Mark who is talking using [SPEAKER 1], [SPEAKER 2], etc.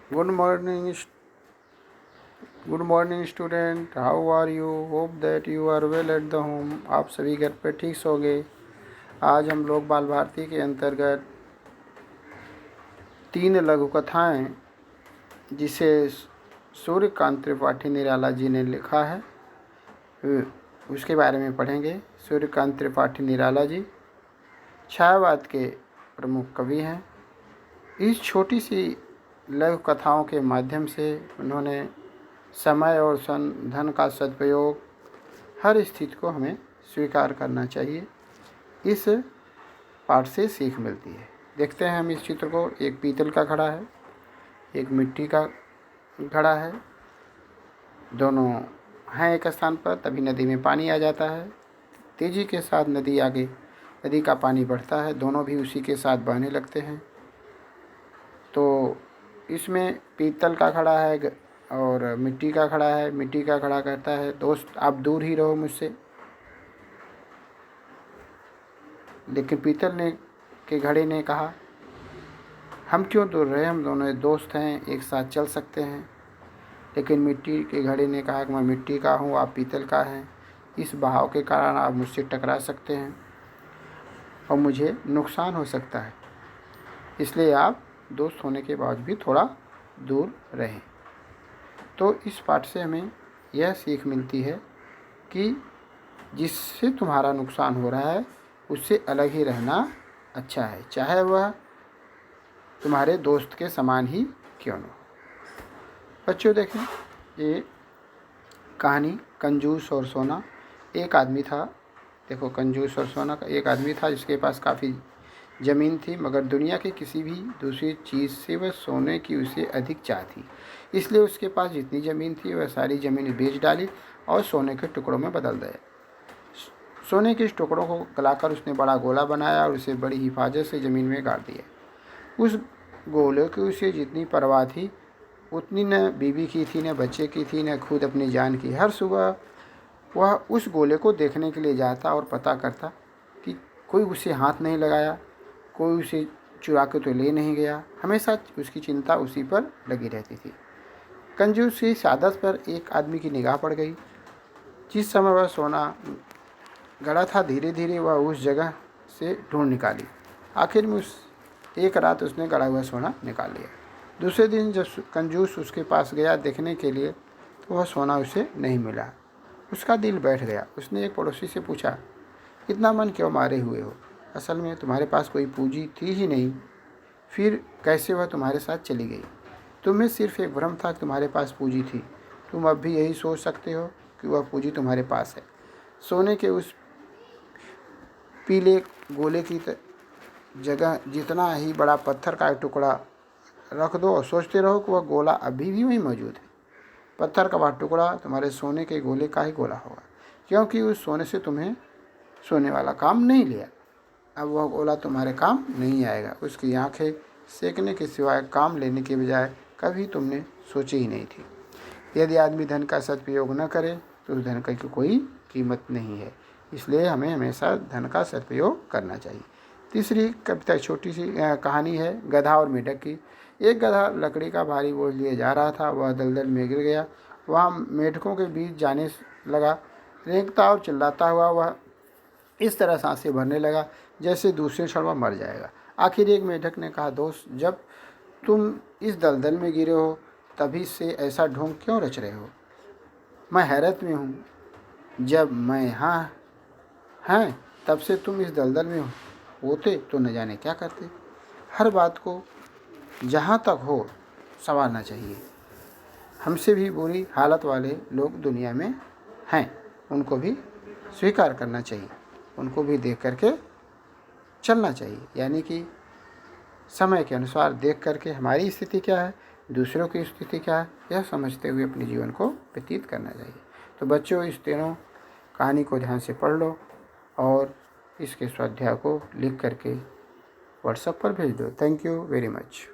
[SPEAKER 1] Good morning, good morning student, how are you? Hope that you are well at the home. आप सभी घर पे ठीक सो गए। आज हम लोग बाल भारती के अंतर्गत 3 लघु कथाएँ जिसे सूर्यकांत त्रिपाठी निराला जी ने लिखा है उसके बारे में पढ़ेंगे। सूर्यकांत त्रिपाठी निराला जी छायावाद के प्रमुख कवि हैं। इस छोटी सी लघु कथाओं के माध्यम से उन्होंने समय और धन का सदुपयोग, हर स्थिति को हमें स्वीकार करना चाहिए। इस पाठ से सीख मिलती है। देखते हैं हम इस चित्र को। एक पीतल का घड़ा है, एक मिट्टी का घड़ा है। दोनों हैं एक स्थान पर, तभी नदी में पानी आ जाता है। तेजी के साथ नदी का पानी बढ़ता है, दोनों भी उसी के साथ बहने लगते हैं। तो इसमें पीतल का घड़ा है और मिट्टी का घड़ा है। मिट्टी का घड़ा कहता है, दोस्त आप दूर ही रहो मुझसे। लेकिन पीतल के घड़े ने कहा, हम क्यों दूर रहे, हम दोनों दोस्त हैं, एक साथ चल सकते हैं। लेकिन मिट्टी के घड़े ने कहा कि मैं मिट्टी का हूँ, आप पीतल का हैं, इस बहाव के कारण आप मुझसे टकरा सकते हैं और मुझे नुकसान हो सकता है, इसलिए आप दोस्त होने के बाद भी थोड़ा दूर रहें। तो इस पाठ से हमें यह सीख मिलती है कि जिससे तुम्हारा नुकसान हो रहा है उससे अलग ही रहना अच्छा है, चाहे वह तुम्हारे दोस्त के समान ही क्यों न हो। बच्चों देखें, ये कहानी कंजूस और सोना। एक आदमी था, देखो कंजूस और सोना का एक आदमी था जिसके पास काफ़ी ज़मीन थी, मगर दुनिया के किसी भी दूसरी चीज़ से वह सोने की उसे अधिक चाह थी। इसलिए उसके पास जितनी ज़मीन थी वह सारी ज़मीन बेच डाली और सोने के टुकड़ों में बदल दिया। सोने के इस टुकड़ों को गलाकर उसने बड़ा गोला बनाया और उसे बड़ी हिफाजत से ज़मीन में गाड़ दिया। उस गोले की उसे जितनी परवाह थी उतनी न बीवी की थी, न बच्चे की थी, न खुद अपनी जान की। हर सुबह वह उस गोले को देखने के लिए जाता और पता करता कि कोई उसे हाथ नहीं लगाया, कोई उसे चुरा के तो ले नहीं गया। हमेशा उसकी चिंता उसी पर लगी रहती थी। कंजूस की इस आदत पर एक आदमी की निगाह पड़ गई। जिस समय वह सोना गड़ा था, धीरे धीरे वह उस जगह से ढूंढ निकाली। आखिर में उस एक रात उसने गड़ा हुआ सोना निकाल लिया। दूसरे दिन जब कंजूस उसके पास गया देखने के लिए तो वह सोना उसे नहीं मिला। उसका दिल बैठ गया। उसने एक पड़ोसी से पूछा, इतना मन क्यों मारे हुए हो? असल में तुम्हारे पास कोई पूंजी थी ही नहीं, फिर कैसे वह तुम्हारे साथ चली गई? तुम्हें सिर्फ एक भ्रम था कि तुम्हारे पास पूंजी थी। तुम अब भी यही सोच सकते हो कि वह पूंजी तुम्हारे पास है। सोने के उस पीले गोले की जगह जितना ही बड़ा पत्थर का एक टुकड़ा रख दो और सोचते रहो कि वह गोला अभी भी वहीं मौजूद है। पत्थर का वह टुकड़ा तुम्हारे सोने के गोले का ही गोला होगा, क्योंकि उस सोने से तुम्हें सोने वाला काम नहीं लिया। अब वह गोला तुम्हारे काम नहीं आएगा। उसकी आंखें सेकने के सिवाय काम लेने के बजाय कभी तुमने सोची ही नहीं थी। यदि आदमी धन का सदुपयोग न करे तो उस धन की कोई कीमत नहीं है। इसलिए हमें हमेशा धन का सदुपयोग करना चाहिए। तीसरी कविता छोटी सी कहानी है गधा और मेढक की। एक गधा लकड़ी का भारी बोझ लिए जा रहा था। वह दलदल में गिर गया। वहाँ मेढकों के बीच जाने लगा। रेंगता और चिल्लाता हुआ वह इस तरह सांसें भरने लगा जैसे दूसरे क्षण वह मर जाएगा। आखिर एक मेढक ने कहा, दोस्त, जब तुम इस दलदल में गिरे हो तभी से ऐसा ढोंग क्यों रच रहे हो? मैं हैरत में हूँ। जब मैं यहाँ हैं तब से तुम इस दलदल में होते तो न जाने क्या करते। हर बात को जहाँ तक हो संभालना चाहिए। हमसे भी बुरी हालत वाले लोग दुनिया में हैं, उनको भी स्वीकार करना चाहिए, उनको भी देख करके चलना चाहिए। यानी कि समय के अनुसार देख करके हमारी स्थिति क्या है, दूसरों की स्थिति क्या है, यह समझते हुए अपने जीवन को व्यतीत करना चाहिए। तो बच्चों, इस तीनों कहानी को ध्यान से पढ़ लो और इसके स्वाध्याय को लिख करके व्हाट्सएप पर भेज दो। Thank you very much.